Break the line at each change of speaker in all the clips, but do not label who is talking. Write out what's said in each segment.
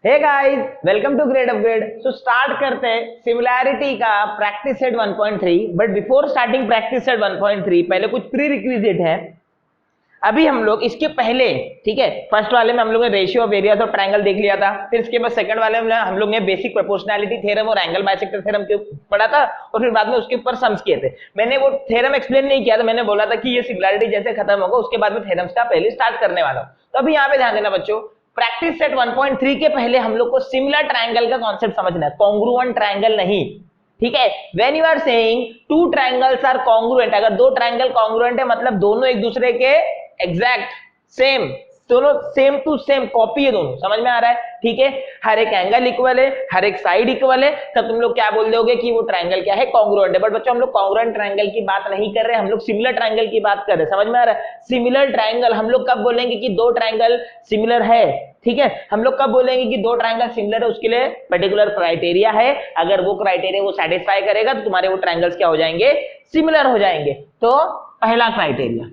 Hey guys, welcome to grade upgrade. So start करते हैं similarity का practice set 1.3। But before starting practice set 1.3 पहले कुछ pre requisite है। अभी हम लोग इसके पहले, ठीक है, फर्स्ट वाले में हम लोग ने ratio of areas of triangle देख लिया था। फिर इसके बाद सेकंड वाले में हम लोग ने बेसिक प्रोपोर्शनैलिटी थ्योरम और एंगल बाइसेक्टर थ्योरम के पढ़ा था, और फिर बाद में उसके ऊपर सम्स किए थे। मैंने वो थ्योरम एक्सप्लेन नहीं किया था, मैंने बोला था कि ये सिमिलैरिटी जैसे खत्म होगा उसके बाद में थ्योरम्स का पहले स्टार्ट करने वाला हूं। तो अभी यहाँ पे ध्यान देना बच्चों, प्रैक्टिस सेट 1.3 के पहले हम लोग को सिमिलर ट्रायंगल का कॉन्सेप्ट समझना है, कॉन्ग्रुएंट ट्रायंगल नहीं। ठीक है, when you are saying two triangles are congruent, अगर दो ट्रायंगल कॉन्ग्रुएंट है मतलब दोनों एक दूसरे के एग्जैक्ट सेम, दोनों सेम टू सेम कॉपी है, दोनों समझ में आ रहा है। ठीक है, हर एक एंगल इक्वल है, हर एक साइड इक्वल है, तब तुम लोग क्या बोल दोगे कि वो ट्रायंगल क्या है, कॉन्ग्रुएंट है। बट बच्चों हम लोग कॉन्ग्रुएंट ट्रायंगल की बात नहीं कर रहे, हम लोग सिमिलर ट्रायंगल की बात कर रहे हैं, समझ में आ रहा है। सिमिलर ट्रायंगल हम लोग कब बोलेंगे कि दो ट्रायंगल सिमिलर है, ठीक है, हम लोग कब बोलेंगे कि दो ट्रायंगल सिमिलर है, उसके लिए पर्टिकुलर क्राइटेरिया है। अगर वो क्राइटेरिया वो सेटिस्फाई करेगा तो तुम्हारे वो ट्रायंगल्स क्या हो जाएंगे, सिमिलर हो जाएंगे। तो पहला criteria,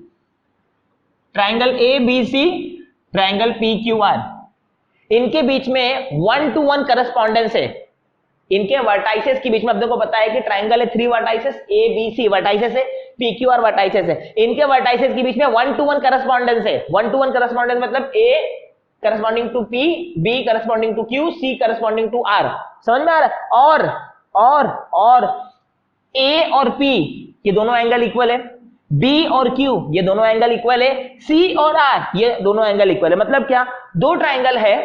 triangle A B C, triangle P Q R, इनके बीच में 1 to 1 करस्पॉन्डेंस है। इनके वर्टाइसेस के बीच में, अब देखो पता है कि ट्रायंगल है 3 vertices, A B C vertices है, पी क्यू आर वर्टाइसेस है। इनके वर्टाइसेस के बीच में 1 to 1 करस्पॉन्डेंस है। 1 to 1 करस्पॉन्डेंस मतलब A corresponding to P, B corresponding to Q, C corresponding to R, समझ में आ रहा है। और ए और पी ये दोनों एंगल इक्वल है, बी और क्यू ये दोनों एंगल इक्वल है, सी और आर ये दोनों एंगल इक्वल है। मतलब क्या, दो ट्रायंगल है,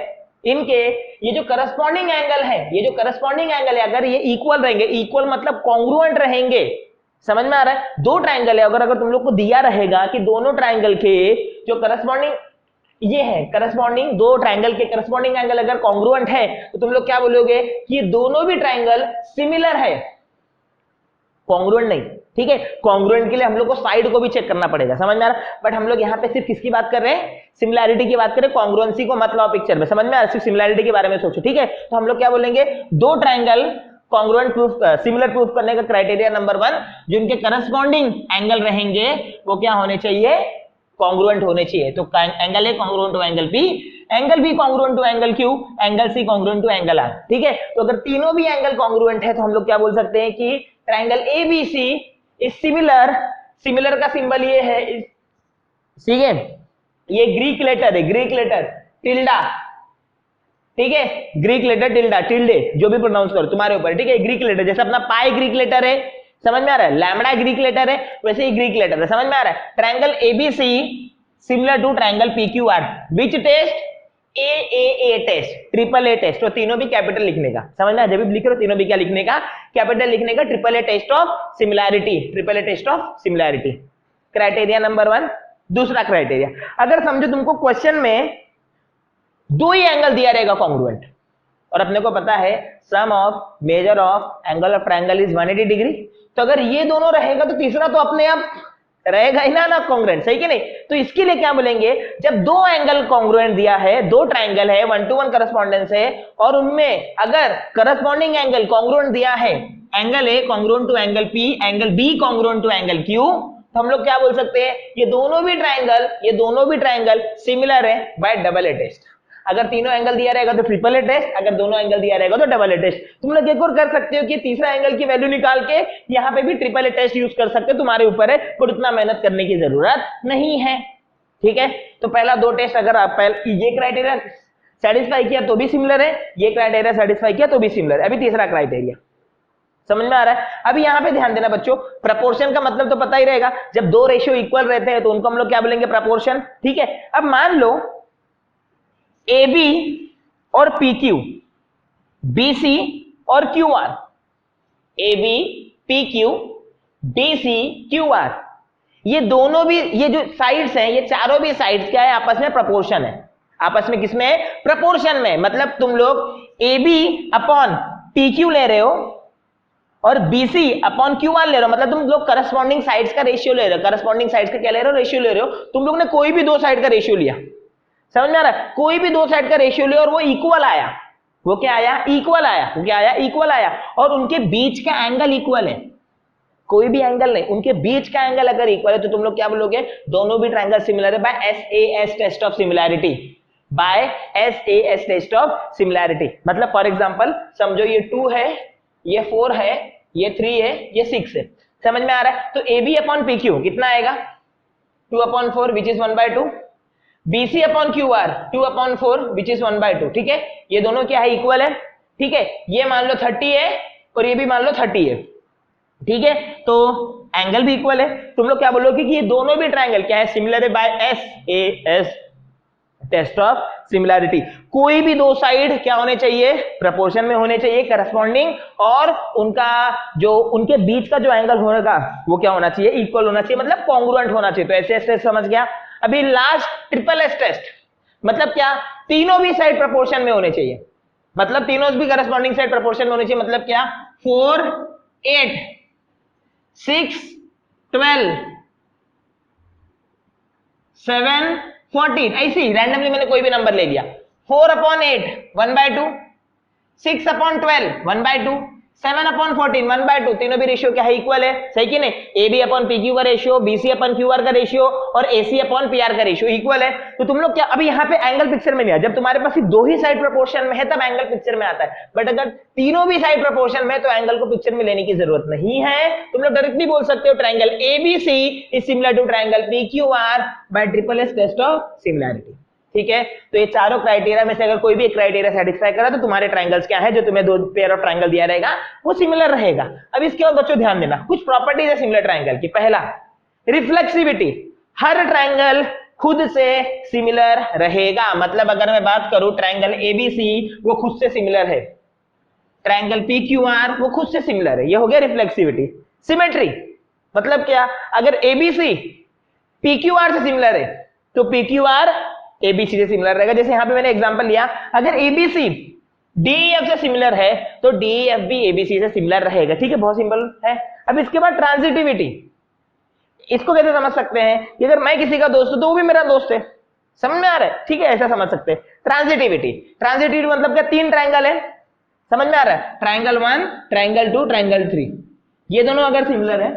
इनके ये जो करस्पॉन्डिंग एंगल है, ये जो करस्पॉन्डिंग एंगल है अगर ये इक्वल रहेंगे, इक्वल मतलब कॉन्ग्रुएंट रहेंगे, समझ में आ रहा है। दो ट्रायंगल है, अगर तुम लोग को दिया रहेगा कि दोनों ट्रायंगल के जो करस्पॉन्डिंग ये है, करस्पॉन्डिंग दो ट्रायंगल के करस्पॉन्डिंग एंगल अगर कॉन्ग्रुएंट है तो तुम लोग क्या बोलोगे कि ये दोनों भी ट्रायंगल सिमिलर है, कॉन्ग्रुएंट नहीं। ठीक है, कॉन्ग्रुएंट के लिए हम लोग को साइड को भी चेक करना पड़ेगा, समझ में आ रहा है। बट हम लोग यहाँ पे सिर्फ किसकी बात कर रहे हैं, सिमिलैरिटी की बात करें, कॉन्ग्रुएंसी को मत लाओ पिक्चर में, समझ में आ रहा है। सिर्फ सिमिलैरिटी के बारे में सोचो, ठीक है। तो हम लोग क्या बोलेंगे, दो triangle congruent proof, similar proof करने का क्राइटेरिया नंबर 1, जिनके करस्पॉन्डिंग एंगल रहेंगे वो क्या होने चाहिए, कॉन्ग्रुएंट होने चाहिए। तो angle A congruent to angle B, angle B congruent to angle Q, angle C congruent to angle R. ठीक है, तो अगर तीनों भी एंगल कॉन्ग्रुएंट है तो हम लोग क्या बोल सकते हैं कि triangle ABC is similar. Similar का सिंबल ये है, ठीक है, ये ग्रीक लेटर है, ग्रीक लेटर टिल्डा, ठीक है, ग्रीक लेटर टिल्डा, टिल्डे जो भी प्रोनाउंस करो तुम्हारे ऊपर, ठीक है। ग्रीक लेटर जैसे अपना पाई ग्रीक लेटर है, समझ में आ रहा है, लैम्बडा ग्रीक लेटर है, वैसे ही ग्रीक लेटर है, समझ में आ रहा है। Triangle ABC similar to triangle PQ R, which test, A test, triple A test, तो तीनों भी कैपिटल लिखने का, समझ में, जब भी लिख रहे हो तीनों भी क्या लिखने का, कैपिटल लिखने का, triple A test of similarity, triple A test of similarity, criteria number 1। दूसरा क्राइटेरिया, अगर समझो तुमको क्वेश्चन में दो ही एंगल दिया रहेगा कॉन्ग्रुएंट, और अपने को पता है sum of measure of angle of triangle is 180 degree, तो अगर ये दोनों रहेगा तो तीसरा तो अपने आप रहेगा ही ना कॉन्ग्रुएंट, सही कि नहीं। तो इसके लिए क्या बोलेंगे, जब दो एंगल कॉन्ग्रुएंट दिया है, दो ट्रायंगल है, 1 to 1 करस्पॉन्डेंस है, और उनमें अगर करस्पॉन्डिंग एंगल कॉन्ग्रुएंट दिया है, angle A congruent to angle P, angle B congruent to angle Q, तो हम लोग क्या बोल सकते हैं, ये दोनों भी ट्रायंगल सिमिलर है बाय डबल ए टेस्ट। अगर तीनों एंगल दिया रहेगा तो ट्रिपल ए टेस्ट, अगर दोनों एंगल दिया रहेगा तो डबल ए टेस्ट। तुम लोग एक और कर सकते हो कि तीसरा एंगल की वैल्यू निकाल के यहाँ पे भी ट्रिपल ए टेस्ट यूज कर सकते हो, तुम्हारे ऊपर है, पर उतना मेहनत करने की जरूरत नहीं है, ठीक है। तो पहला दो टेस्ट अगर आप ये क्राइटेरिया सेटिस्फाई किया तो भी सिमिलर है, ये क्राइटेरिया सेटिस्फाई किया तो भी सिमिलर है। अभी तीसरा क्राइटेरिया समझ में आ रहा है। अभी यहां पे ध्यान देना बच्चों, प्रपोर्शन का मतलब तो पता ही रहेगा, जब दो रेशियो इक्वल रहते हैं तो उनको हम लोग क्या बोलेंगे, प्रपोर्शन, ठीक है। अब मान लो ए बी और पी क्यू, बी सी और Q R, A B P Q D C Q R, ये दोनों भी, ये जो साइड्स हैं, ये चारों भी साइड्स क्या है, आपस में प्रपोर्शन है, आपस में किसमें है, प्रपोर्शन में। मतलब तुम लोग A B upon P Q ले रहे हो और बीसी अपॉन क्यू आर ले रहे हो, मतलब तुम लोग करस्पॉन्डिंग साइड्स का रेशियो ले रहे हो, करस्पॉन्डिंग साइड्स का क्या ले रहे हो, रेशियो ले रहे हो। तुम लोग ने कोई भी दो साइड का रेशियो लिया, समझ में आ रहा है, कोई भी दो साइड का रेशियो लिया और वो इक्वल आया, वो क्या आया, इक्वल आया, वो क्या आया, इक्वल आया, और उनके बीच का एंगल इक्वल है, कोई भी एंगल नहीं, उनके बीच का एंगल अगर इक्वल है तो तुम लोग क्या बोलोगे, दोनों भी ट्रायंगल सिमिलर है by SAS test of similarity. By SAS test of similarity. मतलब फॉर एग्जांपल समझो ये 2 है, ये 4 है, ये 3 है, ये 6 है, समझ में आ रहा है? तो AB अपॉन PQ कितना आएगा 2/4 which is 1/2, BC upon QR 2/4 which is 1/2। ठीक है, ये दोनों क्या है इक्वल है। ठीक है, ये मान लो 30 है और ये भी मान लो 30 है। ठीक है, तो एंगल भी इक्वल है। तुम लोग क्या बोलोगे कि ये दोनों भी ट्रायंगल क्या है सिमिलर है by SAS test of similarity. कोई भी दो साइड क्या होने चाहिए प्रोपोर्शन में होने चाहिए करस्पॉन्डिंग, और उनका जो उनके बीच का जो एंगल होगा वो क्या होना चाहिए इक्वल होना चाहिए, मतलब कॉन्ग्रुएंट होना चाहिए। तो SS टेस्ट समझ गया। अभी लास्ट SSS टेस्ट, मतलब क्या तीनों भी साइड प्रोपोर्शन में होने चाहिए, मतलब तीनों भी करस्पॉन्डिंग साइड प्रोपोर्शन में होने चाहिए। मतलब क्या 4 8 6 12 7 14 ऐसे ही रैंडमली मैंने कोई भी नंबर ले लिया। 4/8 1/2, 6/12 1/2, 7/14 1/2, तीनों भी रेशियो क्या है इक्वल है, सही कि नहीं? AB अपॉन PQ का रेशियो, BC अपॉन QR का रेशियो और AC अपॉन PR का रेशियो इक्वल है। तो तुम लोग क्या अभी यहाँ पे एंगल पिक्चर में नहीं आया, जब तुम्हारे पास दो ही साइड प्रोपोर्शन में है तब एंगल पिक्चर में आता है, बट अगर तीनों भी साइड प्रोपोर्शन में तो एंगल को पिक्चर में लेने की जरूरत नहीं है। तुम लोग डायरेक्टली बोल सकते हो triangle ABC is similar to triangle PQR by SSS test of similarity. ठीक है, तो ये चारों क्राइटेरिया में से अगर कोई भी एक क्राइटेरिया सेटिस्फाई करा तो तुम्हारे ट्रायंगल्स क्या है, जो तुम्हें दो पेयर ऑफ ट्रायंगल दिया रहेगा वो सिमिलर रहेगा। अब इसके बाद बच्चों ध्यान देना, कुछ प्रॉपर्टीज है सिमिलर ट्रायंगल की। पहला रिफ्लेक्सिविटी, हर ट्रायंगल खुद से सिमिलर रहेगा। मतलब अगर मैं बात करूं ट्रायंगल ABC वो खुद से सिमिलर है, ट्रायंगल PQR वो खुद से सिमिलर है, ये हो गया रिफ्लेक्सिविटी। सिमेट्री मतलब क्या, अगर ABC PQR से सिमिलर है तो PQR ABC से सिमिलर रहेगा। जैसे यहां पे मैंने एग्जांपल लिया, अगर ABC DEF से सिमिलर है तो DEF भी ABC से सिमिलर रहेगा। ठीक है, बहुत सिंपल है। अब इसके बाद ट्रांजिटिविटी, इसको कैसे समझ सकते हैं कि अगर मैं किसी का दोस्त हूं तो वो भी मेरा दोस्त है, समझ में आ रहा है? ठीक है, ऐसा समझ सकते हैं। ट्रांजिटिविटी, ट्रांजिटिविटी मतलब क्या, तीन ट्रायंगल है, समझ में आ रहा है? ट्रायंगल 1, ट्रायंगल 2, ट्रायंगल 3, ये दोनों अगर सिमिलर है,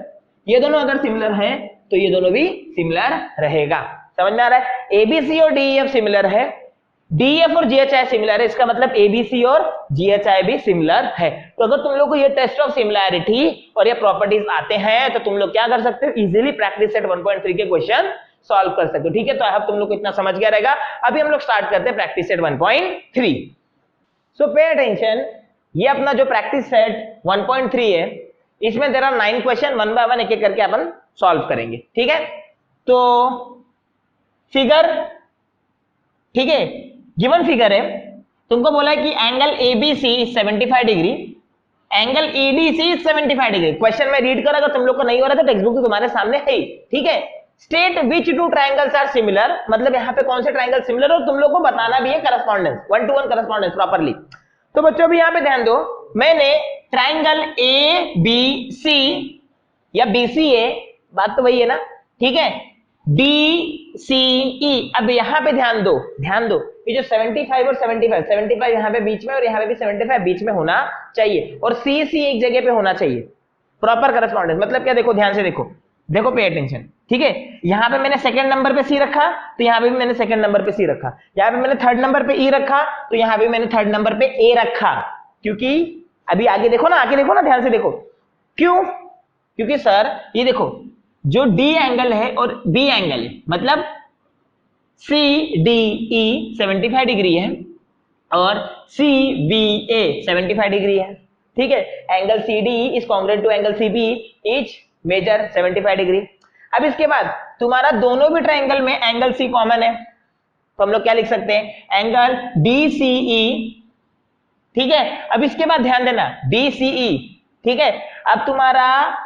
ये दोनों अगर सिमिलर है तो ये दोनों भी सिमिलर रहेगा। समझ में आ रहा है? ABC और DEF सिमिलर है, DEF और GHI सिमिलर है, इसका मतलब ABC और GHI भी सिमिलर है। तो अगर तुम लोग को ये टेस्ट ऑफ सिमिलैरिटी और ये प्रॉपर्टीज आते हैं तो तुम लोग क्या कर सकते हो, इजीली प्रैक्टिस सेट 1.3 के क्वेश्चन सॉल्व कर सकते हो। ठीक है, तो अब तुम लोग को इतना समझ गया रहेगा। अभी हम लोग स्टार्ट करते हैं प्रैक्टिस सेट 1.3। सो पे अटेंशन, ये अपना जो प्रैक्टिस सेट 1.3 है इसमें there are 9 question, one by one एक एक करके अपन सॉल्व करेंगे। ठीक है, तो फिगर, ठीक है, गिवन फिगर है, तुमको बोला है कि angle ABC 75 degree, angle EDC 75 degree. Question में रीड कर, अगर तुम लोग को नहीं हो रहा तो टेक्स्ट बुक तो तुम्हारे सामने है ही। ठीक है, state which two triangles are similar, मतलब यहाँ पे कौन से ट्रायंगल सिमिलर, और तुम लोग को बताना भी है करस्पॉन्डेंस, 1-to-1 करस्पॉन्डेंस प्रॉपरली। तो बच्चों भी यहाँ पे ध्यान दो, मैंने ट्रायंगल ABC या BCA, बात तो वही है ना, ठीक है, DCE, अब यहां पे ध्यान दो, ध्यान दो, ये जो 75 और 75 यहां पे बीच में और यहां पे भी 75 बीच में होना चाहिए, और CC एक जगह पे होना चाहिए, प्रॉपर करस्पॉन्डेंस। मतलब क्या, देखो ध्यान से देखो, देखो पे अटेंशन। ठीक है, यहां पे मैंने सेकंड नंबर पे C रखा तो यहां पे भी मैंने सेकंड नंबर पे C रखा, यहां पे मैंने थर्ड नंबर पे E रखा तो यहां पे मैंने थर्ड नंबर पे A रखा। क्योंकि अभी आगे देखो ना, आगे देखो ना, ध्यान से देखो, क्यों? क्योंकि सर ये देखो, जो D एंगल है और B एंगल है, मतलब CDE 75 डिग्री है और CBA 75 डिग्री है। ठीक है, angle CDE is congruent to angle CBE is measure 75 degree. अब इसके बाद तुम्हारा दोनों भी ट्रायंगल में एंगल C कॉमन है, तो हम लोग क्या लिख सकते हैं, एंगल DCE। ठीक है, अब इसके बाद ध्यान देना, DCE, ठीक है, अब तुम्हारा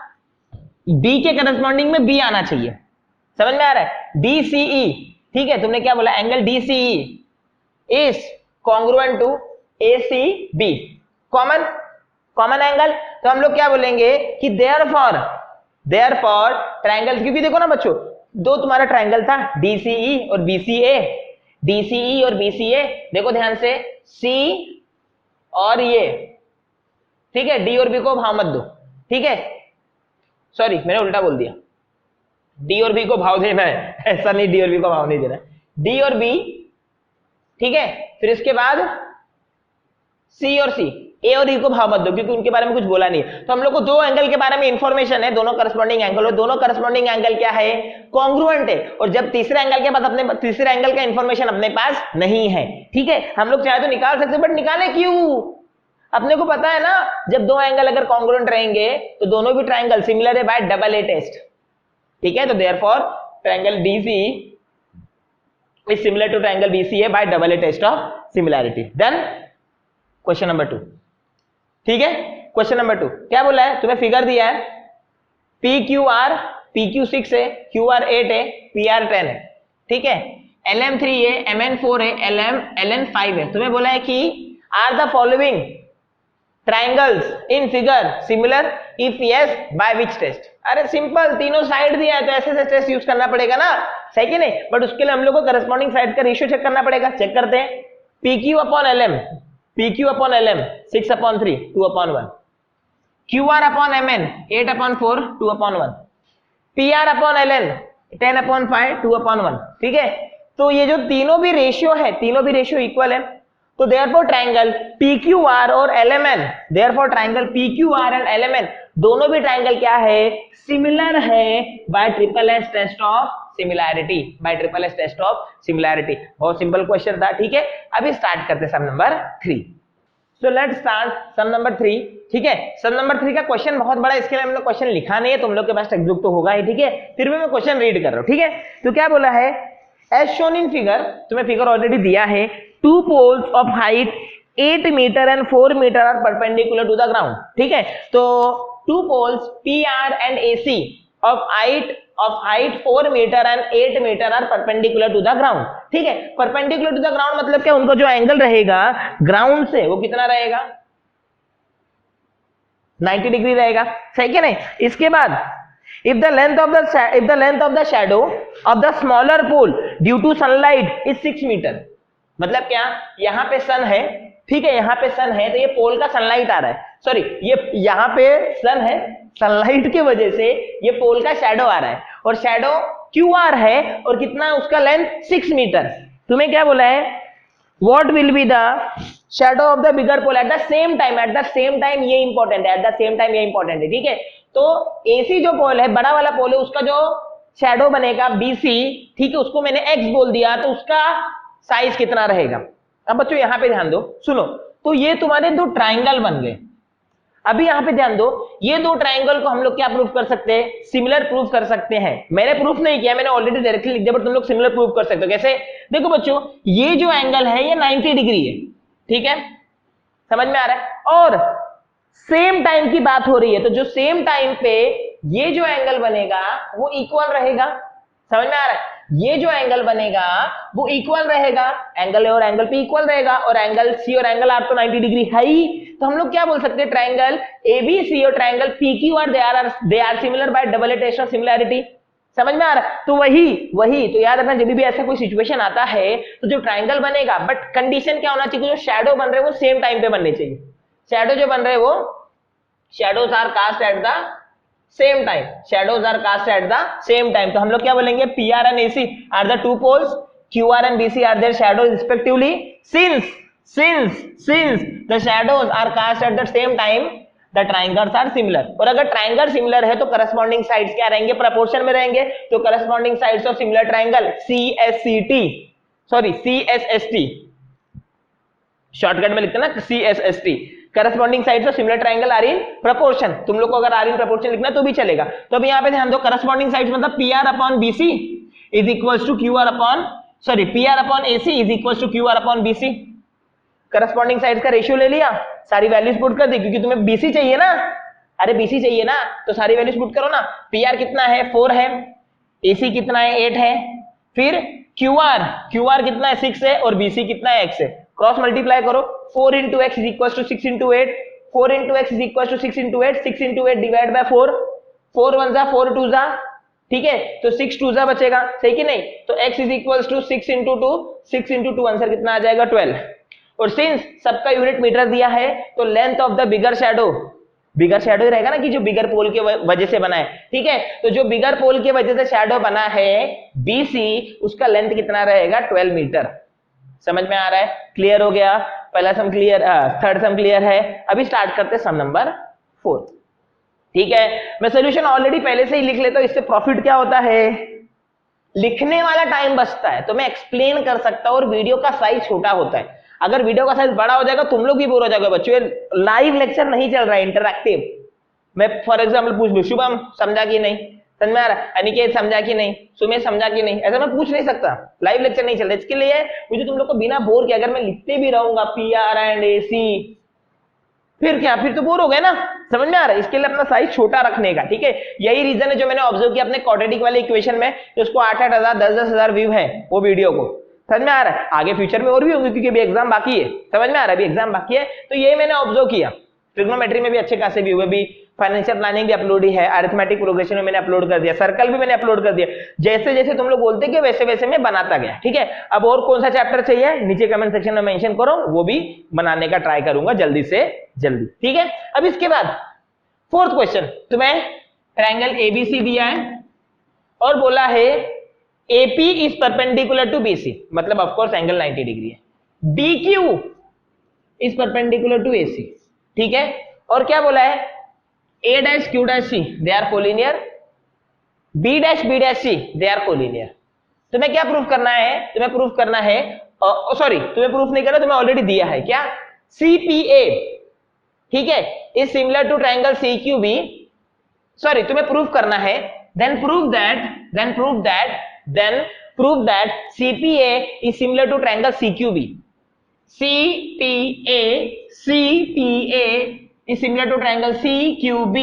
B के करस्पॉन्डिंग में B आना चाहिए, समझ में आ रहा है? DCE, ठीक है, तुमने क्या बोला, angle DCE is congruent to ACB, common common angle. तो हम लोग क्या बोलेंगे कि देयरफॉर ट्रायंगल, क्योंकि देखो ना बच्चों, दो तुम्हारा ट्रायंगल था DCE और BCA, DCE और BCA, देखो ध्यान से, C और ये, ठीक है, D और B को भाव मत दो। ठीक है, सॉरी मैंने उल्टा बोल दिया, D और B को भाव देना है, ऐसा नहीं D और B को भाव नहीं देना है, D और B, ठीक है। फिर इसके बाद सी और सी, ए और ई को भाव मत दो क्योंकि उनके बारे में कुछ बोला नहीं है। तो हम लोग को दो एंगल के बारे में इंफॉर्मेशन है, दोनों करस्पॉन्डिंग एंगल, और दोनों करस्पॉन्डिंग एंगल क्या है, कॉन्ग्रुएंट है। और जब तीसरे एंगल के बाद अपने तीसरे एंगल का इंफॉर्मेशन अपने पास नहीं है, ठीक है, हम लोग चाहे तो निकाल सकते बट निकाले क्यों, अपने को पता है ना जब दो एंगल अगर कॉन्ग्रुएंट रहेंगे तो दोनों भी ट्राइंगल सिमिलर है बाय डबल ए टेस्ट, ठीक है। तो therefore triangle DC is similar to triangle BC है by double A test of similarity. Then question number 2, ठीक है। क्वेश्चन नंबर 2 क्या बोला है, तुम्हें फिगर दिया है P Q are, P Q 6 है, क्यू आर 8 है, पी आर 10 है, ठीक है। एल एम 3 है, एम एन 4 है, एल एन 5 है। तुम्हें बोला है कि are the following triangles in figure similar, if yes by which test. अरे सिंपल, तीनों साइड दिया है तो ऐसे ऐसे टेस्ट यूज करना पड़ेगा ना, सही कि नहीं। बट उसके लिए हम लोग को करस्पॉन्डिंग साइड का रेशियो चेक करना पड़ेगा। चेक करते हैं, P Q upon L M, P Q upon L M 6/3 2/1, Q R upon M N 8/4 2/1, P R upon L N 10/5 2/1, ठीक है। तो ये जो तीनों भी रेशियो है, तीनों भी रेशियो इक्वल है। तो देयरफॉर ट्राइंगल PQR और LMN, therefore triangle PQR and LMN दोनों भी ट्राइंगल क्या है, सिमिलर है by triple S test of similarity, by triple S test of similarity. बहुत सिंपल क्वेश्चन था, ठीक है। अभी स्टार्ट करते हैं sum number 3। So let's start sum number 3, ठीक है। सम नंबर 3 का क्वेश्चन बहुत बड़ा, इसके लिए हमने क्वेश्चन लिखा नहीं है, तुम लोग के पास टेक्स्ट बुक तो होगा ही, ठीक है। फिर भी मैं क्वेश्चन रीड कर रहा हूं, ठीक है। तो क्या बोला है, एज शोन इन फिगर, तुम्हें फिगर ऑलरेडी दिया है, two poles of height 8 meter and 4 meter are perpendicular to the ground, ठीक है। तो two poles PR and AC of height 4 meter and 8 meter are perpendicular to the ground, ठीक है। Perpendicular to the ground मतलब क्या, उनका जो angle रहेगा ग्राउंड से वो कितना रहेगा, 90 डिग्री रहेगा, सही क्या नहीं। इसके बाद if the length of the shadow of the smaller pole due to sunlight is 6 metre, मतलब क्या, यहां पे सन है, ठीक है, यहां पे सन है तो ये पोल का सनलाइट आ रहा है, सॉरी ये यहां पे सन है, सनलाइट की वजह से ये पोल का शैडो आ रहा है, और शैडो QR है और कितना उसका लेंथ 6 मीटर। तुम्हें क्या बोला है, what will be the shadow of the bigger pole at the same time, ये इंपॉर्टेंट है, at the same time ये इंपॉर्टेंट है, ठीक है। तो AC जो पोल है, बड़ा वाला पोल है, उसका जो शैडो बनेगा BC, ठीक है, उसको मैंने X बोल दिया, तो उसका साइज कितना रहेगा। अब बच्चों यहां पे ध्यान दो, सुनो, तो ये तुम्हारे दो ट्राइंगल बन गए। अभी यहां पे ध्यान दो, ये दो ट्राइंगल को हम लोग क्या प्रूफ कर सकते हैं, सिमिलर प्रूफ कर सकते हैं। मैंने प्रूफ नहीं किया, मैंने ऑलरेडी डायरेक्टली लिख दिया, बट तुम लोग सिमिलर प्रूफ कर सकते हो। कैसे, देखो बच्चों, ये जो एंगल है ये 90 डिग्री है, ठीक है, समझ में आ रहा है। और सेम टाइम की बात हो रही है, तो जो सेम टाइम पे ये जो एंगल बनेगा वो इक्वल रहेगा, समझ में आ रहा है। ये जो एंगल बनेगा वो इक्वल रहेगा, एंगल ए और एंगल पी इक्वल रहेगा, और एंगल सी और एंगल आर तो 90 डिग्री है ही। तो हम लोग क्या बोल सकते हैं, ट्राइंगल ABC और triangle PQR they are similar by double A test of similarity, समझ में आ रहा है। तो वही तो याद रखना, जब भी ऐसा कोई सिचुएशन आता है तो जो ट्राइंगल बनेगा, बट कंडीशन क्या होना चाहिए, जो शैडो बन रहे हैं वो सेम टाइम पे बनने चाहिए। शैडो जो बन रहे हैं वो shadows are cast at the same time, shadows are cast at the same time। तो हम लोग क्या बोलेंगे, PR and AC are the two poles, QR and BC are their shadows respectively, since the shadows are cast at the same time the triangles are similar। और अगर triangle similar है तो corresponding sides क्या रहेंगे, proportion में रहेंगे। तो corresponding sides of similar triangle CSST, shortcut में लिखते हैं ना CSST, corresponding sides of similar triangle are in proportion. तुम लोग को अगर आर इन प्रोपोर्शन लिखना तो भी चलेगा। तो अब यहाँ पे ध्यान दो, करस्पॉन्डिंग साइड्स मतलब PR upon BC is equals to PR upon AC is equals to QR upon BC। Corresponding sides का रेशियो ले लिया, सारी वैल्यूज पुट कर दी, क्योंकि तुम्हें BC चाहिए ना, अरे BC चाहिए ना, तो सारी वैल्यूज पुट करो ना। PR कितना है, 4 है, AC कितना है, 8 है, फिर QR कितना है, 6 है, और BC कितना है, X है। क्रॉस मल्टीप्लाई करो, 4 into x is equals to 6 into 8, 4 into x is equals to 6 into 8, 6 into 8 divide by 4, 4 1 जा 4 2 जा, ठीक है, तो 6 2 जा बचेगा, सही कि नहीं। तो x is equals to 6 into 2, 6 into 2 answer कितना आ जाएगा, 12। और सिंस सबका यूनिट मीटर दिया है, तो length of the bigger shadow ही रहेगा ना, कि जो बिगर पोल के वजह से बना है, ठीक है। तो जो बिगर पोल की वजह से शैडो बना है BC, उसका लेंथ कितना रहेगा, 12 मीटर, समझ में आ रहा है? क्लियर हो गया? पहला सम क्लियर, थर्ड सम क्लियर है। अभी स्टार्ट करते हैं सम नंबर 4। ठीक है, मैं सोल्यूशन ऑलरेडी पहले से ही लिख लेता हूं, इससे प्रॉफिट क्या होता है, लिखने वाला टाइम बचता है, तो मैं एक्सप्लेन कर सकता हूं और वीडियो का साइज छोटा होता है। अगर वीडियो का साइज बड़ा हो जाएगा तुम लोग भी बोर हो जाओगे बच्चों, लाइव लेक्चर नहीं चल रहा है, इंटरैक्टिव। मैं फॉर एग्जांपल पूछ लूं, शुभम समझा कि नहीं, समझ में आ रहा है, अनिकेत समझा कि नहीं, सुमेश समझा कि नहीं, ऐसा मैं पूछ नहीं सकता, लाइव लेक्चर नहीं चल रहा। इसके लिए मुझे तुम लोग को बिना बोर किया अगर मैं लिखते भी रहूंगा PR एंड AC, फिर क्या, फिर तो बोर हो गए ना। समझ में आ रहा है? इसके लिए अपना साइज छोटा रखने का। ठीक है, यही रीजन है जो मैंने ऑब्जर्व किया अपने क्वाड्रेटिक वाले इक्वेशन में, कि उसको 8-8 हजार 10-10 हजार व्यू है वो वीडियो को। समझ में आ रहा है? आगे फ्यूचर में और भी होंगे क्योंकि अभी एग्जाम बाकी है। समझ में आ रहा है? अभी एग्जाम बाकी है, तो ये मैंने ऑब्जर्व किया। ट्रिग्नोमेट्री में भी अच्छे खासे व्यू है, भी फाइनेंशियल प्लानिंग भी अपलोड ही है, अरिथमेटिक प्रोग्रेशन में मैंने अपलोड कर दिया, सर्कल भी मैंने अपलोड कर दिया। जैसे जैसे तुम लोग बोलते कि वैसे वैसे मैं बनाता गया। ठीक है, अब और कौन सा चैप्टर चाहिए नीचे कमेंट सेक्शन में मेंशन करो, वो भी बनाने का ट्राई करूंगा जल्दी से जल्दी। ठीक है, अब इसके बाद फोर्थ क्वेश्चन, तुम्हें ट्रायंगल ABC दिया है और बोला है AP is perpendicular to BC, मतलब ऑफ कोर्स एंगल 90 डिग्री है। DQ is perpendicular to AC। ठीक है, और क्या बोला है, A dash Q dash C they are collinear, B dash B dash C they are collinear। तुम्हें क्या प्रूफ करना है, तुम्हें प्रूफ करना है, सॉरी तुम्हें प्रूफ नहीं करना, तुम्हें ऑलरेडी दिया है क्या, CPA, ठीक है, is similar to triangle CQB। Sorry तुम्हें प्रूफ करना है, then prove that CPA is similar to triangle CQB। CPA is similar to triangle CQB।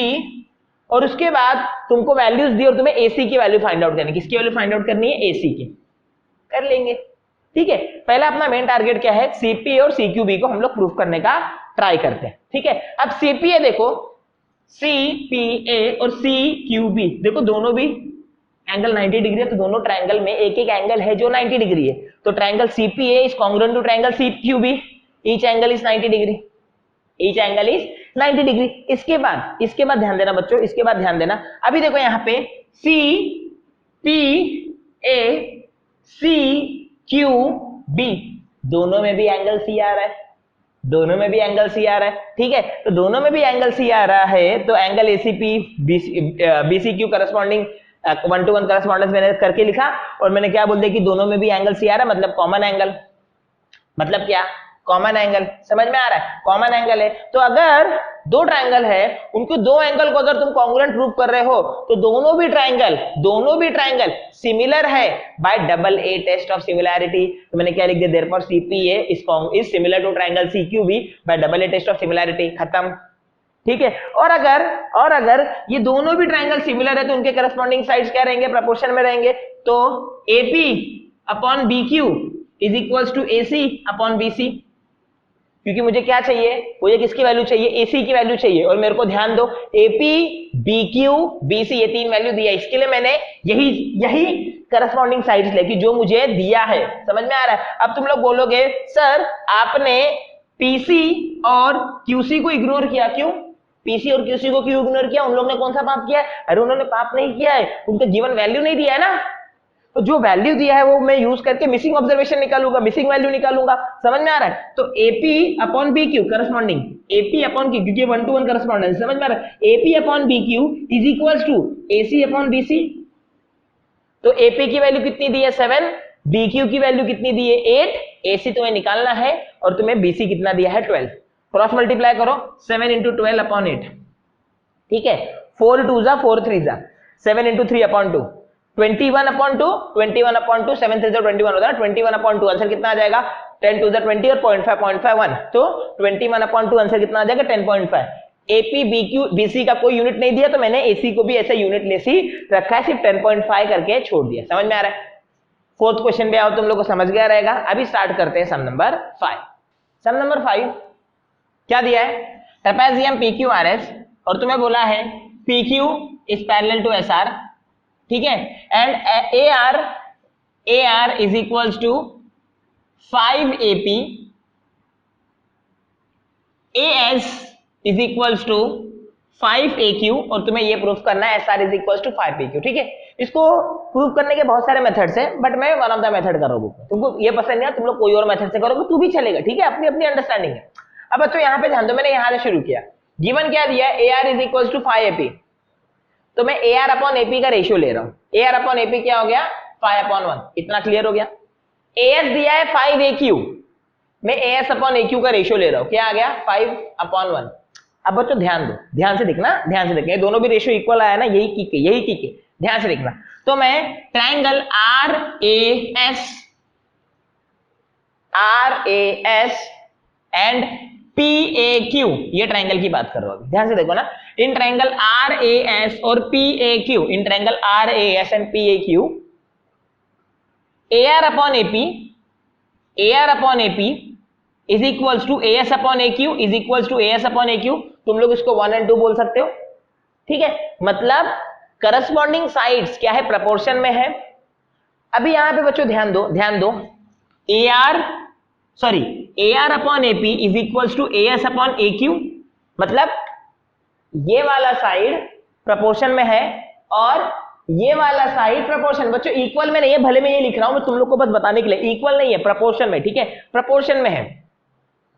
और उसके बाद तुमको वैल्यूज दी और तुम्हें AC की वैल्यू फाइंड आउट करनी, किसकी वैल्यू फाइंड आउट करनी है, AC की, कर लेंगे। ठीक है, पहला अपना मेन टारगेट क्या है, CPA और CQB को हम लोग प्रूफ करने का ट्राई करते हैं। ठीक है, अब CPA देखो, CPA और CQB देखो दोनों भी एंगल 90 डिग्री है, तो दोनों ट्रायंगल में एक एक एंगल है जो 90 डिग्री है, तो triangle CPA is congruent to triangle CQB, each angle is 90 degree, each angle is 90 degree. इसके बाद ध्यान देना बच्चों, इसके बाद ध्यान देना, अभी देखो यहाँ पे CPA CQB दोनों में भी एंगल C आ रहा है, दोनों में भी एंगल C आ रहा है। ठीक है, तो दोनों में भी एंगल C आ रहा है, तो angle ACP BCQ corresponding 1-to-1 correspondence मैंने करके लिखा, और मैंने क्या बोल दिया कि दोनों में भी एंगल C आ रहा है, मतलब कॉमन एंगल, मतलब क्या, कॉमन एंगल। समझ में आ रहा है, कॉमन एंगल है। तो अगर दो ट्रायंगल है, उनको दो एंगल को अगर तुम कॉन्ग्रुएंट प्रूव कर रहे हो, तो दोनों भी ट्रायंगल सिमिलर है by double A test of similarity. तो मैंने क्या लिख दिया, therefore CPA is similar to triangle CQB by double A test of similarity, खत्म। ठीक है, और अगर ये दोनों भी ट्रायंगल सिमिलर है तो उनके करस्पॉन्डिंग साइड्स क्या रहेंगे, प्रोपोर्शन में रहेंगे। तो AP upon BQ is equals to AC upon BC, क्योंकि मुझे क्या चाहिए, मुझे किसकी वैल्यू चाहिए, AC की वैल्यू चाहिए। और मेरे को ध्यान दो, AP BQ BC ये तीन वैल्यू दिया, इसके लिए मैंने यही करस्पॉन्डिंग साइड्स लेके जो मुझे दिया है। समझ में आ रहा है? अब तुम लोग बोलोगे सर आपने PC और QC को इग्नोर किया, क्यों, PC और QC को क्यों इग्नोर किया, उन लोगों ने कौन सा पाप किया है, अरे उन्होंने पाप नहीं किया है, उनका गिवन वैल्यू नहीं दिया है ना, तो जो वैल्यू दिया है वो मैं यूज करके मिसिंग ऑब्जर्वेशन निकालूंगा, मिसिंग वैल्यू निकालूंगा। समझ में आ रहा है? तो AP upon BQ corresponding, AP upon Q, क्योंकि 1-to-1 करस्पॉन्डेंस। समझ में आ रहा है? AP upon BQ is equals to AC upon BC। तो AP की वैल्यू कितनी दी है 7, BQ की वैल्यू कितनी दी है 8, AC तुम्हें निकालना है और तुम्हें BC कितना दिया है 12। क्रॉस मल्टीप्लाई करो, 7 into 12 अपॉन 8, ठीक है, 4 2 जा 4 3 जा, 7 into 3 अपॉन 2, 21 अपॉन 2, 21 अपॉन 2, 7 3 जा 21 होता है, 21 अपॉन 2 आंसर कितना आ जाएगा, 10 2 जा 20 और 0.5 1, तो 21 अपॉन 2 आंसर कितना आ जाएगा 10.5। AP BQ BC का कोई यूनिट नहीं दिया, तो मैंने AC को भी ऐसा यूनिट लेस ही रखा है, सिर्फ 10.5 करके छोड़ दिया। समझ में आ रहा है? फोर्थ क्वेश्चन पे आओ, तुम लोग को समझ गया रहेगा। अभी स्टार्ट करते हैं सम नंबर 5। सम नंबर 5 क्या दिया है, ट्रेपेजियम PQRS, और तुम्हें बोला है PQ is parallel to SR, ठीक है, and AR is equals to 5AP, AS is equals to 5AQ और तुम्हें ये प्रूफ करना है SR is equal to 5PQ। ठीक है, इसको प्रूफ करने के बहुत सारे मेथड्स हैं, बट मैं वन ऑफ द मेथड कर रहा हूँ। तुमको ये पसंद नहीं है, तुम लोग कोई और मेथड से करोगे तू भी चलेगा। ठीक है, अपनी अपनी अंडरस्टैंडिंग है। अब बच्चों यहाँ पे ध्यान दो, मैंने यहाँ से शुरू किया। गिवन क्या दिया है, AR is equal to 5AP, तो मैं AR अपॉन AP का रेशियो ले रहा हूँ। AR अपॉन AP क्या हो गया, 5/1। इतना क्लियर हो गया। AS दिया है 5AQ, मैं AS अपॉन AQ का रेशियो ले रहा हूँ, क्या आ गया 5/1। अब बच्चों ध्यान दो, ध्यान से देखना, ध्यान से देखना, ये दोनों भी रेशियो इक्वल आया ना, यही किक है, यही किक है, ध्यान से देखना। तो मैं ट्रायंगल RAS एंड PAQ, ये ट्रायंगल की बात कर रहा हूं, ध्यान से देखो ना। इन ट्रायंगल RAS और PAQ, इन triangle RAS and PAQ, AR upon AP is equals to AS upon AQ is equals to AS upon AQ। तुम लोग इसको 1 और 2 बोल सकते हो। ठीक है, मतलब करस्पॉन्डिंग साइड्स क्या है, प्रपोर्शन में है। अभी यहां पे बच्चों ध्यान दो, ध्यान दो, AR upon AP is equals to AS upon AQ, मतलब ये वाला साइड प्रपोर्शन में है और ये वाला साइड प्रपोर्शन। बच्चों इक्वल में नहीं है, भले मैं ये लिख रहा हूं, मैं तुम लोग को बस बताने के लिए, इक्वल नहीं है, प्रपोर्शन में। ठीक है, प्रपोर्शन में है,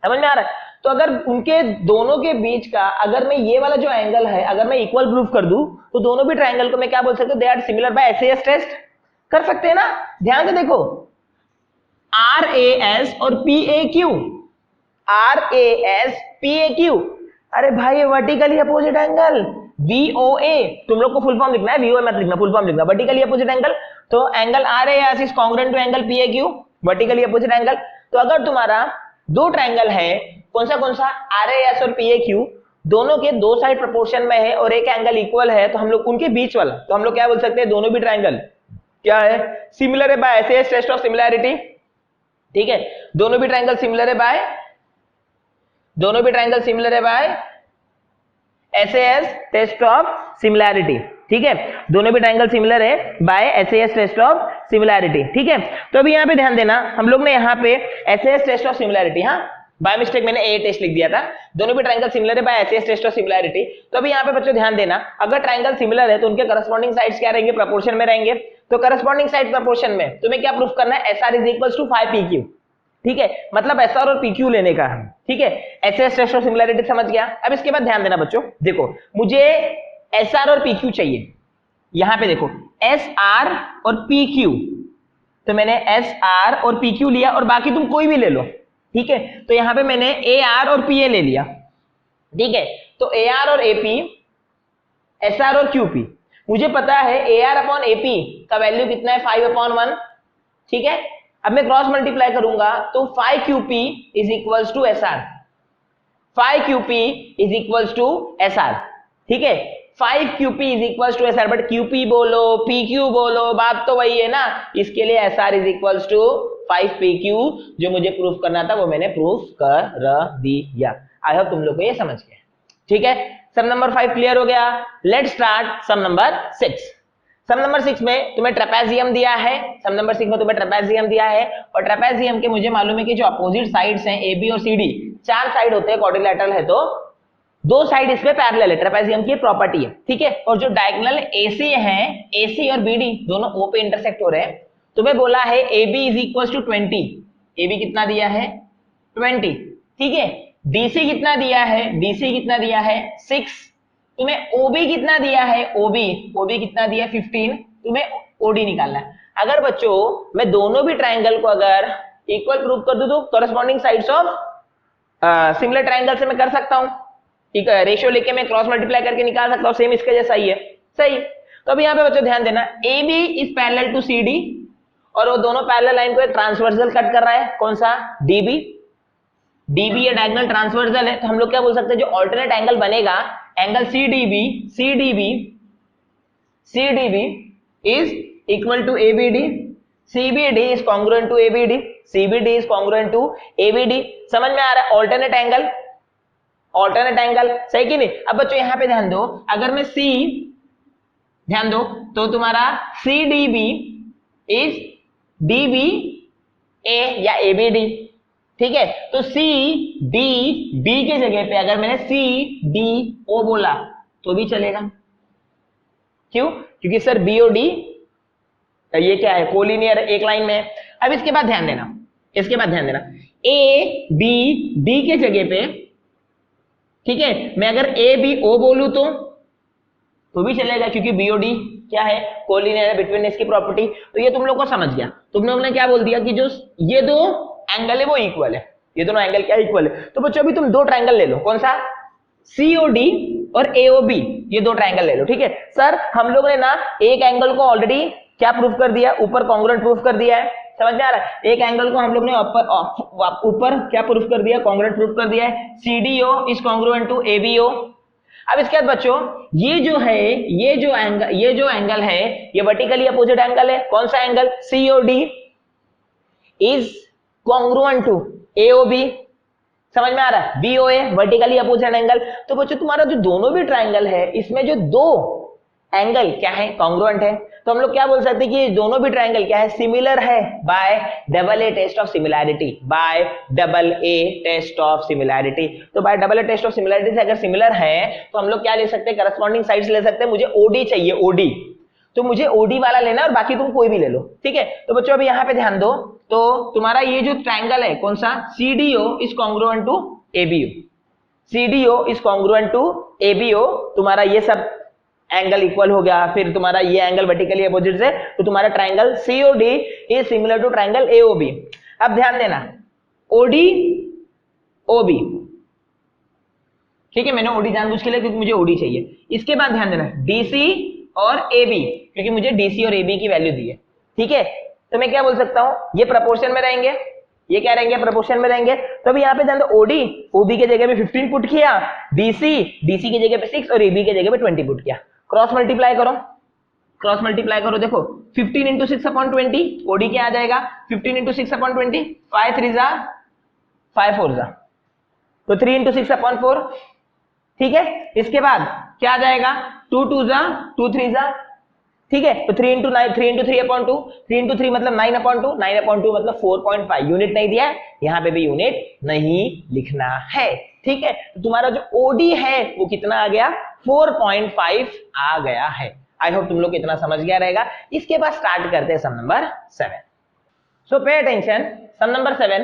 समझ में आ रहा है। तो अगर उनके दोनों के बीच का, अगर मैं ये वाला जो एंगल है अगर मैं इक्वल प्रूफ कर दूं, तो दोनों भी ट्रायंगल को मैं क्या बोल सकता हूं, they are similar by SAS test. कर सकते हैं ना, ध्यान से देखो, RAS और PAQ, RAS PAQ, अरे भाई ये वर्टिकली अपोजिट एंगल VOA, तुम लोग को फुल फॉर्म लिखना है, VOA मत लिखना, फुल फॉर्म लिखना, वर्टिकली अपोजिट एंगल। तो angle RAS is congruent to angle PAQ, vertically opposite angle. तो अगर तुम्हारा दो ट्रायंगल है, कौन सा RAS और PAQ, दोनों के दो साइड प्रोपोर्शन में है और एक एंगल इक्वल है, तो हम लोग उनके बीच वाला, तो हम लोग क्या बोल सकते हैं, दोनों भी ट्रायंगल क्या है, सिमिलर है by SAS test of similarity. ठीक है, दोनों भी ट्रायंगल सिमिलर है बाय, दोनों भी ट्रायंगल सिमिलर है by SAS test of similarity. ठीक है, दोनों भी ट्रायंगल सिमिलर है by SAS test of similarity. ठीक है, तो अभी यहां पे ध्यान देना, हम लोग ने यहां पे SAS टेस्ट ऑफ सिमिलैरिटी, हाँ बाय मिस्टेक मैंने A टेस्ट लिख दिया था, दोनों भी ट्रायंगल सिमिलर है by SAS test of similarity. तो अभी यहां पे बच्चों ध्यान देना, अगर ट्रायंगल सिमिलर है तो उनके करस्पॉन्डिंग साइड्स क्या रहेंगे, प्रोपोर्शन में रहेंगे। तो करस्पॉन्डिंग साइड प्रोपोर्शन में तुम्हें क्या प्रूफ करना है, SR is equal to 5PQ। ठीक है, मतलब SR और PQ लेने का है। ठीक है, SAS टेस्ट ऑफ सिमिलैरिटी समझ गया। अब इसके बाद ध्यान देना बच्चों, देखो मुझे SR और PQ चाहिए, यहां पे देखो SR और PQ, तो मैंने SR और PQ लिया और बाकी तुम कोई भी ले लो। ठीक है, तो यहां पे मैंने AR और PA ले लिया। ठीक है, तो AR और AP, SR और QP, मुझे पता है AR अपॉन AP का वैल्यू कितना है, 5/1। ठीक है, अब मैं क्रॉस मल्टीप्लाई करूंगा तो 5QP is equals to SR, 5QP is equals to SR। ठीक है, 5QP is equals to SR, but QP बोलो PQ बोलो, बात तो वही है ना। इसके लिए SR is equals to 5PQ, जो मुझे प्रूफ करना था वो मैंने प्रूफ कर दिया। आई होप तुम लोग को ये समझ गया। ठीक है, सम नंबर 5 क्लियर हो गया। Let's start sum number 6। Sum number 6 में तुम्हें ट्रेपेजियम दिया है, सम नंबर 6 में तुम्हें ट्रेपेजियम दिया है, और ट्रेपेजियम के मुझे मालूम है कि जो अपोजिट साइड्स हैं AB और CD, 4 साइड होते हैं, क्वाड्रिलेटरल है तो 2 साइड इसमें पैरेलल है, ट्रेपेजियम की प्रॉपर्टी है। ठीक है, और जो डायगोनल AC है, AC और BD दोनों O पे इंटरसेक्ट हो रहे हैं। तुम्हें बोला है AB is equal to 20, AB कितना दिया है 20। ठीक है, DC कितना दिया है, DC कितना दिया है 6। तुम्हें OB कितना दिया है, OB कितना दिया है 15। तुम्हें OD निकालना है। अगर बच्चों मैं दोनों भी ट्रायंगल को अगर इक्वल प्रूव कर दूं तो corresponding sides of similar triangle से मैं कर सकता हूं। ठीक है, रेशियो लेके मैं क्रॉस मल्टीप्लाई करके निकाल सकता हूं, सेम इसके जैसा ही है। सही, तो अभी यहां पे बच्चों ध्यान देना, AB is parallel to CD, और वो दोनों पैरेलल लाइन को एक ट्रांसवर्सल कट कर रहा है, कौन सा DB ये डायगोनल ट्रांसवर्सल है। तो हम लोग क्या बोल सकते हैं, जो ऑल्टरनेट एंगल बनेगा, angle CDB is equal to ABD, CBD is congruent to ABD, CBD is congruent to ABD। समझ में आ रहा है, ऑल्टरनेट एंगल, सही कि नहीं। अब बच्चों यहां पे ध्यान दो, अगर मैं ध्यान दो तो तुम्हारा CDB इज DBA या ABD। ठीक है, तो CDB के जगह पे अगर मैंने CDO बोला तो भी चलेगा। क्यों? क्योंकि सर बीओडी ये क्या है, कोलिनियर एक लाइन में है। अब इसके बाद ध्यान देना, इसके बाद ध्यान देना, ए बी डी के जगह पे, ठीक है, मैं अगर ए बी ओ बोलूं तो भी चलेगा, क्योंकि बीओडी क्या है, कोलिनियर बिटवीन इसकी प्रॉपर्टी। तो ये तुम लोग को समझ गया। तुम लोग ने क्या बोल दिया कि जो ये दो एंगल है वो इक्वल है, ये दोनों एंगल क्या इक्वल है। तो बच्चों अभी तुम दो ट्रायंगल ले लो, कौन सा, सीओडी और एओबी, ये दो ट्रायंगल ले लो, ठीक है। सर हम लोग ने ना एक एंगल को ऑलरेडी क्या प्रूफ कर दिया, ऊपर कॉन्ग्रुएंट प्रूफ कर दिया है, समझ में आ रहा है। एक एंगल को हम लोग ने ऊपर क्या प्रूफ कर दिया, कॉन्ग्रुएंट प्रूफ कर दिया है, CDO is congruent to ABO. अब इसके बाद बच्चों ये जो है, ये जो एंगल है ये वर्टिकली अपोजिट एंगल है, कौन सा angle, COD is congruent to AOB, समझ में आ रहा है, बीओए वर्टिकली अपोजिट एंगल। तो बच्चों तुम्हारा जो दोनों भी ट्रायंगल है इसमें जो दो एंगल क्या है, कॉन्ग्रुएंट है। तो हम लोग क्या बोल सकते हैं कि दोनों भी ट्रायंगल क्या है, सिमिलर है by double A test of similarity, by double A test of similarity. तो by double A test of similarity से अगर सिमिलर है तो हम लोग क्या ले सकते हैं, करस्पॉन्डिंग साइड्स ले सकते हैं। मुझे ओडी चाहिए, ओडी, तो मुझे ओडी वाला लेना और बाकी तुम कोई भी ले लो, ठीक है। तो बच्चों अभी यहां पे ध्यान दो, तो तुम्हारा ये जो ट्रायंगल है कौन सा, CDO is congruent to ABO, CDO is congruent to ABO, तुम्हारा ये सब एंगल इक्वल हो गया। फिर तुम्हारा ये एंगल वर्टिकली अपोजिट से, तो तुम्हारा triangle COD is similar to triangle AOB. अब ध्यान देना, ओडी ओबी, ठीक है, मैंने ओडी जानबूझ के लिए क्योंकि मुझे ओडी चाहिए। इसके बाद ध्यान देना डीसी और AB, क्योंकि मुझे DC और AB की वैल्यू दी है, ठीक है। तो मैं क्या बोल सकता हूं, ये प्रोपोर्शन में रहेंगे, ये क्या रहेंगे, प्रोपोर्शन में रहेंगे। तो अभी यहाँ पे ध्यान दो, OD OB के जगह पे 15 पुट किया, DC की जगह पे 6 और AB के जगह पे 20 पुट किया। क्रॉस मल्टीप्लाई करो, क्रॉस मल्टीप्लाई करो, देखो 15 इंटू 6/20 OD क्या आ जाएगा, 15 इंटू 6/20, 5 3 जा 5 4 जा, तो 3 इंटू 6/4, ठीक है। इसके बाद क्या आ जाएगा, 2 2 जा 2 3 जा, ठीक है। तो 3 इंटू 9, 3 इंटू 3/2, 3 इंटू 3 मतलब 9/2, 9/2 मतलब 4.5। यूनिट नहीं दिया है, यहाँ पे भी यूनिट नहीं लिखना है, ठीक है। तो तुम्हारा जो ओडी है वो कितना आ गया, 4.5 आ गया है। आई होप तुम लोग इतना समझ गया रहेगा। इसके बाद स्टार्ट करते हैं सम नंबर 7। सो पे अटेंशन, सम नंबर 7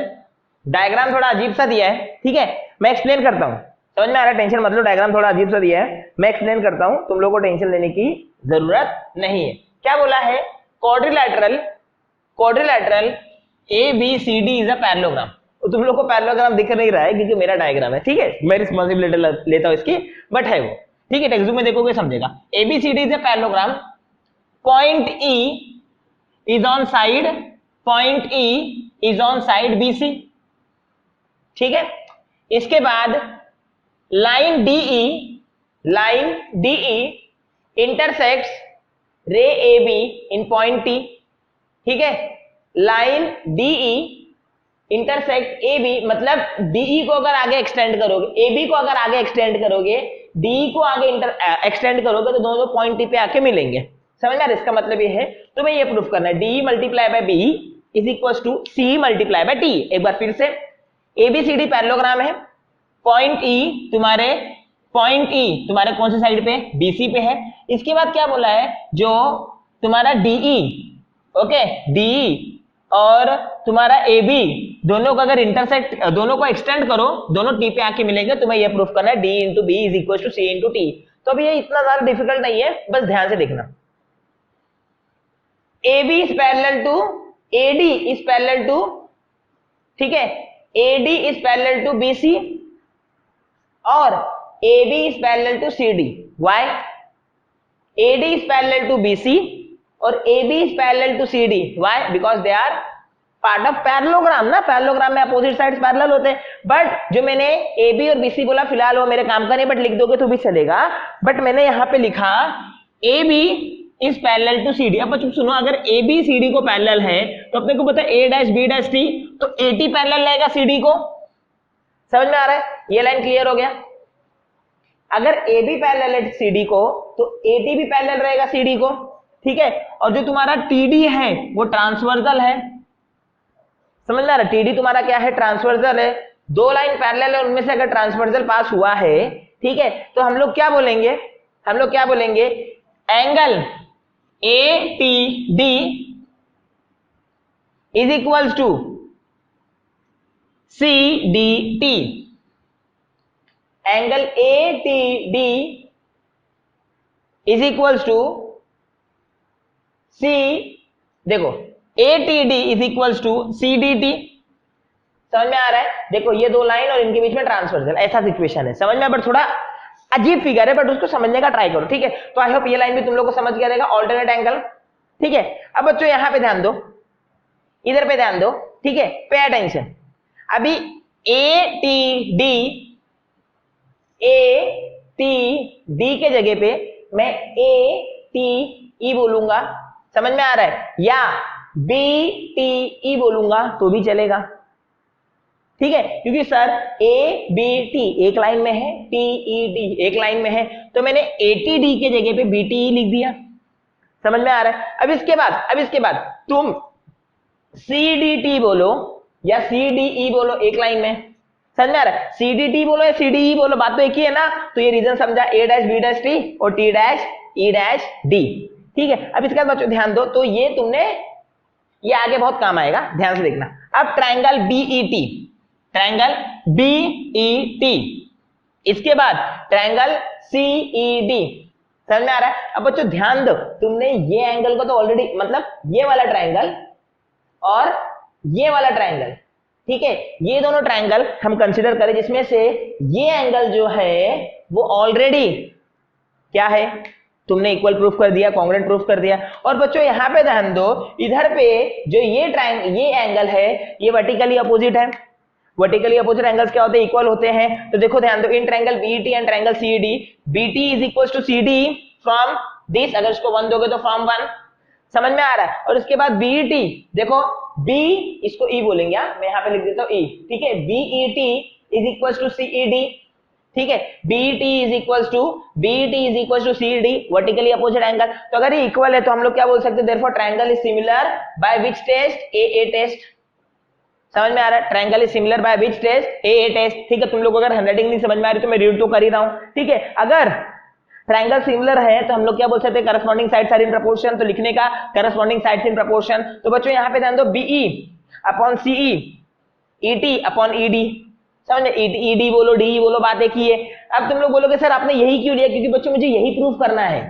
डायग्राम थोड़ा अजीब सा दिया है, ठीक है। मैं एक्सप्लेन करता हूं, समझ में आ रहा है, टेंशन मतलब डायग्राम थोड़ा अजीब सा दिया है, मैं एक्सप्लेन करता हूं, तुम लोगों को टेंशन लेने की जरूरत नहीं है। क्या बोला है, quadrilateral ABCD is a parallelogram. तो तुम लोग को पैरेललोग्राम दिख नहीं रहा है क्योंकि मेरा डायग्राम है, ठीक है, मैं रिस्पांसिबिलिटी लेता हूं इसकी, बट है वो, ठीक है, टेक्स्ट बुक में देखोगे समझेगा। ABCD is a parallelogram, point E is on side, point E is on side BC, ठीक है। इसके बाद लाइन DE इंटरसेक्ट्स रे AB इन पॉइंट T, ठीक है। लाइन DE इंटरसेक्ट AB, मतलब DE को अगर आगे एक्सटेंड करोगे, AB को अगर आगे एक्सटेंड करोगे, DE को आगे एक्सटेंड करोगे, तो दोनों पॉइंट T पे आके मिलेंगे, समझ में। इसका मतलब ये है, तो मैं ये प्रूफ करना है, DE multiply by BE is equal to CE multiply by T। एक बार फिर से, ABCD पैरेललोग्राम है, पॉइंट E तुम्हारे कौन सी साइड पे, BC पे है। इसके बाद क्या बोला है, जो तुम्हारा DE, ओके, DE और तुम्हारा AB दोनों को अगर इंटरसेक्ट, दोनों को एक्सटेंड करो, दोनों T पे आके मिलेंगे। तुम्हें ये प्रूफ करना है D into B is equal to C into T। तो अभी ये इतना ज्यादा डिफिकल्ट नहीं है, बस ध्यान से देखना। AB is parallel to AD is parallel to, ठीक है, AD is parallel to BC और AB is parallel to CD। Why? AD is parallel to BC और AB is parallel to CD। Why? Because they are part of parallelogram ना, parallelogram में opposite sides parallel होते हैं। But जो मैंने AB और BC बोला फिलहाल वो मेरे काम का नहीं, बट लिख दोगे तो भी चलेगा। बट मैंने यहाँ पे लिखा AB is parallel to CD। अब बच्चों सुनो, अगर AB CD को पैरेलल है तो अपने को पता है A dash B dash T, तो AT पैरेलल रहेगा CD को, समझ में आ रहा है, ये लाइन क्लियर हो गया। अगर AB पैरेलल है CD को तो AT भी पैरेलल रहेगा CD को, ठीक है। और जो तुम्हारा TD है वो ट्रांसवर्सल है, समझ में आ रहा है, TD तुम्हारा क्या है, ट्रांसवर्सल है। दो लाइन पैरेलल है, उनमें से अगर ट्रांसवर्सल पास हुआ है, ठीक है, तो हम लोग क्या बोलेंगे, हम लोग क्या बोलेंगे, angle A T D is equals to C D T. Angle A T D is equals to C, देखो A T D is equals to C D T. समझ में आ रहा है? देखो ये दो लाइन और इनके बीच में ट्रांसवर्सल, ऐसा सिचुएशन है। समझ में? बट थोड़ा अजीब फिगर है, बट उसको समझने का ट्राई करो, ठीक है? तो आई होप ये लाइन भी तुम लोग को समझ गया रहेगा, ऑल्टरनेट एंगल, ठीक है? अब बच्चों यहां पे ध्यान दो, इधर पे ध्यान दो, ठीक है? Pay attention. अभी ए टी डी के जगह पे मैं ए टी ई बोलूंगा, समझ में आ रहा है? या बी टी ई बोलूंगा तो भी चलेगा, ठीक है? क्योंकि सर ए बी टी एक लाइन में है, टी ई डी एक लाइन में है, तो मैंने ए टी डी के जगह पे बी टी ई लिख दिया। समझ में आ रहा है? अब इसके बाद तुम सी डी टी बोलो या सी डी ई बोलो एक लाइन में। समझ में आ रहा है? सी डी टी बोलो या सी डी ई बोलो, बात तो एक ही है ना। तो ये रीजन समझा, ए डैश बी डैश टी और टी डैश ई डैश डी, ठीक है? अब इसके बाद बच्चों ध्यान दो, तो ये तुमने, ये आगे बहुत काम आएगा, ध्यान से देखना। अब ट्रायंगल बीईटी, ट्रायंगल बीईटी, इसके बाद ट्रायंगल सीईडी। समझ में आ रहा है? अब बच्चों ध्यान दो, तुमने ये एंगल को तो ऑलरेडी, मतलब ये वाला ट्रायंगल और ये वाला ट्रायंगल, ठीक है? ये दोनों ट्रायंगल हम कंसीडर करें जिसमें से ये एंगल जो है वो ऑलरेडी क्या है, तुमने इक्वल प्रूफ कर दिया, कांग्रुएंट प्रूफ कर दिया। और बच्चों यहां पे ध्यान दो, इधर पे जो ये एंगल है ये वर्टिकली अपोजिट है। वर्टिकली अपोजिट एंगल्स क्या होते हैं, इक्वल होते हैं। तो देखो ध्यान दो, इन triangle BET and triangle CED, BT is equal to CD from this, अगर इसको 1 दोगे तो फ्रॉम 1। समझ में आ रहा है? और इसके बाद बीईटी, देखो बी, इसको ई बोलेंगे, मैं यहां पे लिख देता हूं ई, ठीक है? BET is equal to CED, ठीक है? BET is equal to CD, vertically opposite angle. तो अगर ये इक्वल है तो हम लोग क्या बोल सकते हैं, therefore triangle is similar by which test, A test. समझ में आ रहा है? Triangle is similar by which test, A test, ठीक है? तुम लोग अगर हैंडराइटिंग नहीं समझ में आ रही तो मैं रीड तो कर ही रहा हूं, ठीक है? अगर ट्रायंगल सिमिलर है तो हम लोग क्या बोल सकते हैं, corresponding sides are in proportion. तो लिखने का करस्पॉन्डिंग साइड्स इन प्रोपोर्शन। तो बच्चों यहां पे ध्यान दो, BE upon CE, ET upon ED. समझ में? ईडी बोलो डी बोलो, बात एक ही है। अब तुम लोग बोलोगे सर आपने यही क्यों लिया, क्योंकि बच्चों मुझे यही प्रूफ करना है।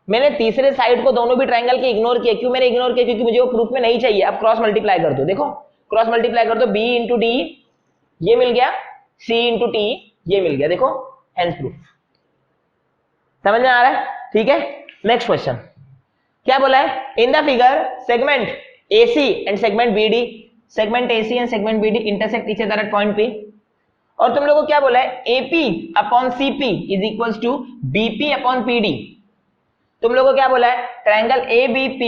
मैंने तीसरे साइड को दोनों भी ट्रायंगल के इग्नोर किया। क्यों मैंने इग्नोर किया? क्योंकि मुझे वो प्रूफ में नहीं चाहिए। अब क्रॉस मल्टीप्लाई कर दो, देखो क्रॉस मल्टीप्लाई कर दो, बी इंटू डी ये मिल गया, सी इंटू टी ये मिल गया, देखो हेंस प्रूफ। समझ में आ रहा है? ठीक है, नेक्स्ट क्वेश्चन क्या बोला है, in the figure segment AC and segment BD, segment AC and segment BD intersect each other at point P। और तुम लोगों को क्या बोला है, AP upon CP is equals to BP upon PD। तुम लोगों को क्या बोला है, triangle ABP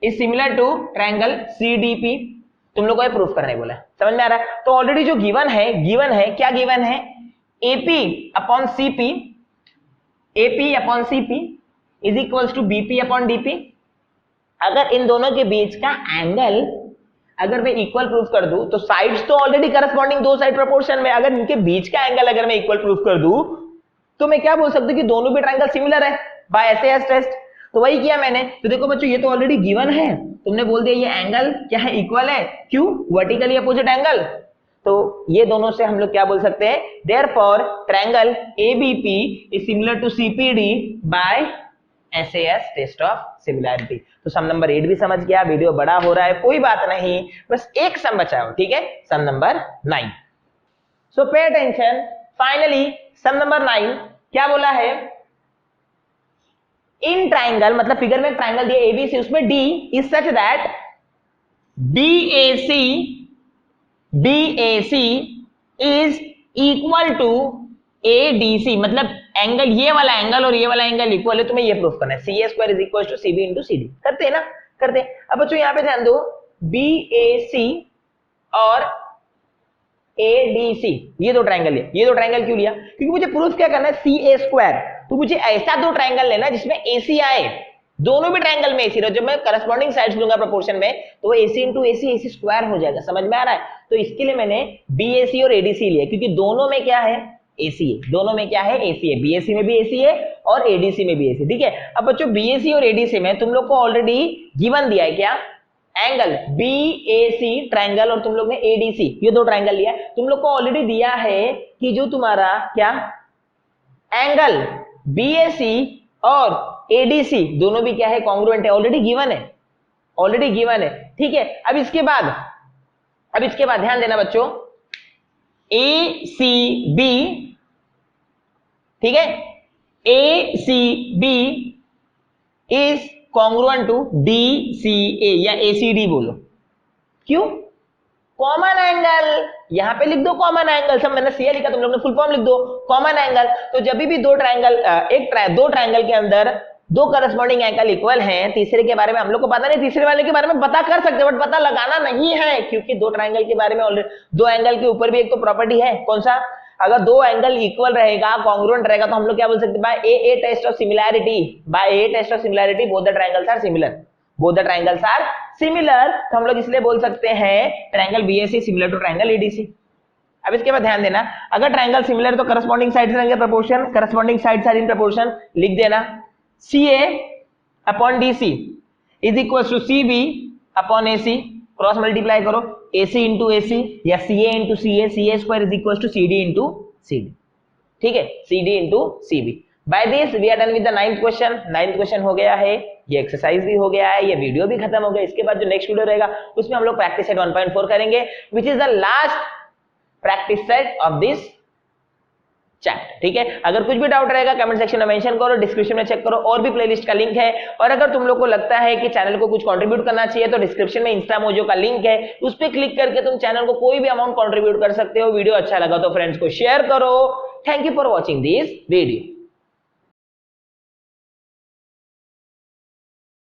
is similar to triangle CDP। तुम लोगों को प्रूफ करने बोला है। समझ में आ रहा है? तो ऑलरेडी जो गिवन है क्या गिवन है, AP upon CP, AP upon CP is equals to BP upon DP। अगर इन दोनों के बीच का एंगल अगर मैं इक्वल प्रूफ कर दूं तो साइड्स तो ऑलरेडी करस्पॉन्डिंग दो साइड प्रोपोर्शन में, अगर इनके बीच का एंगल अगर मैं इक्वल प्रूफ कर दूं तो मैं क्या बोल सकता हूं कि दोनों भी ट्रायंगल सिमिलर है बाय SAS टेस्ट। तो वही किया मैंने। तो देखो बच्चों ये तो ऑलरेडी गिवन है, तुमने बोल दिया ये एंगल क्या है, इक्वल है। क्यों? Vertically opposite angle. तो ये दोनों से हम लोग क्या बोल सकते हैं, therefore triangle ABP is similar to CPD by SAS test of similarity. तो सम नंबर 8 भी समझ गया। वीडियो बड़ा हो रहा है, कोई बात नहीं, बस एक सम बचा हो, ठीक है, सम नंबर 9। सो पे अटेंशन, फाइनली सम नंबर 9 क्या बोला है, इन ट्रायंगल, मतलब फिगर में ट्रायंगल दिया ABC, उसमें D is such that BAC is equal to ADC, मतलब एंगल, ये वाला एंगल और ये वाला एंगल इक्वल है। तुम्हें ये प्रूफ करना है, CA square is equal to CB into CD। करते हैं ना, करते हैं। अब बच्चों यहां पे ध्यान दो, BAC और ADC ये दो ट्रायंगल है। ये दो ट्रायंगल क्यों लिया, क्योंकि मुझे प्रूफ क्या करना है, CA स्क्वायर। तो मुझे ऐसा दो ट्रायंगल लेना जिसमें AC आए, दोनों भी ट्रायंगल में AC रहे। जब मैं करस्पॉन्डिंग साइड्स लूंगा प्रोपोर्शन में तो AC इंटू AC स्क्वायर हो जाएगा। समझ में आ रहा है? तो इसके लिए मैंने BAC और ADC लिया, क्योंकि दोनों में क्या है, ACA, दोनों में क्या है AC है, BSc में भी AC है और ADC में भी AC, ठीक है। अब बच्चों BSc और ADC में तुम लोग को ऑलरेडी गिवन दिया है क्या, एंगल BAC ट्रायंगल और तुम लोग ने ADC ये दो ट्रायंगल लिया है, तुम लोग को ऑलरेडी दिया है कि जो तुम्हारा क्या एंगल BAC और ADC दोनों भी क्या है कॉन्ग्रुएंट है, ऑलरेडी गिवन है, ऑलरेडी गिवन है, ठीक है। अब इसके बाद ध्यान देना बच्चों, ACB, ठीक है, ACB is congruent to DCA या ACD बोलो, क्यों, कॉमन एंगल, यहां पे लिख दो कॉमन एंगल, सब मैंने सीए लिखा, तुम लोग ने फुल फॉर्म लिख दो कॉमन एंगल। तो जब भी दो ट्रायंगल दो ट्रायंगल के अंदर दो करस्पॉन्डिंग एंगल इक्वल हैं, तीसरे के बारे में हम लोग को पता नहीं, तीसरे वाले के बारे में पता कर सकते हैं बट पता लगाना नहीं है, क्योंकि दो ट्रायंगल के बारे में ऑलरेडी, दो एंगल के ऊपर भी एक तो प्रॉपर्टी है, कौन सा, अगर दो एंगल इक्वल रहेगा कॉन्ग्रुएंट रहेगा तो हम लोग क्या बोल सकते हैं, by A test of similarity, by A test of similarity both the triangles are similar, both the triangles are similar, तो हम लोग इसलिए बोल सकते हैं triangle BAC similar to triangle ADC। अब इसके बाद ध्यान देना, अगर ट्रायंगल सिमिलर तो करस्पॉन्डिंग साइड्स रहेंगे proportion, corresponding sides are in proportion, लिख देना CA upon DC is equal to CB upon AC, cross multiply करो AC इंटू AC या CA into CA, CA square is equal to CD into CD, ठीक है, CD into CB। By this we are done with the 9th question, 9th question हो गया है, ये exercise भी हो गया है, ये वीडियो भी खत्म हो गया। इसके बाद जो नेक्स्ट वीडियो रहेगा उसमें हम लोग प्रैक्टिस सेट 1.4 करेंगे, which is the last practice set of this chapter, ठीक है। अगर कुछ भी डाउट रहेगा कमेंट सेक्शन में मेंशन करो, डिस्क्रिप्शन में चेक करो, और भी प्लेलिस्ट का लिंक है, और अगर तुम लोग को लगता है कि चैनल को कुछ कंट्रीब्यूट करना चाहिए तो डिस्क्रिप्शन में इंस्टा मोजो का लिंक है, उस पर क्लिक करके तुम चैनल को कोई भी अमाउंट कंट्रीब्यूट कर सकते हो। वीडियो अच्छा लगा तो फ्रेंड्स को शेयर करो। Thank you for watching this video.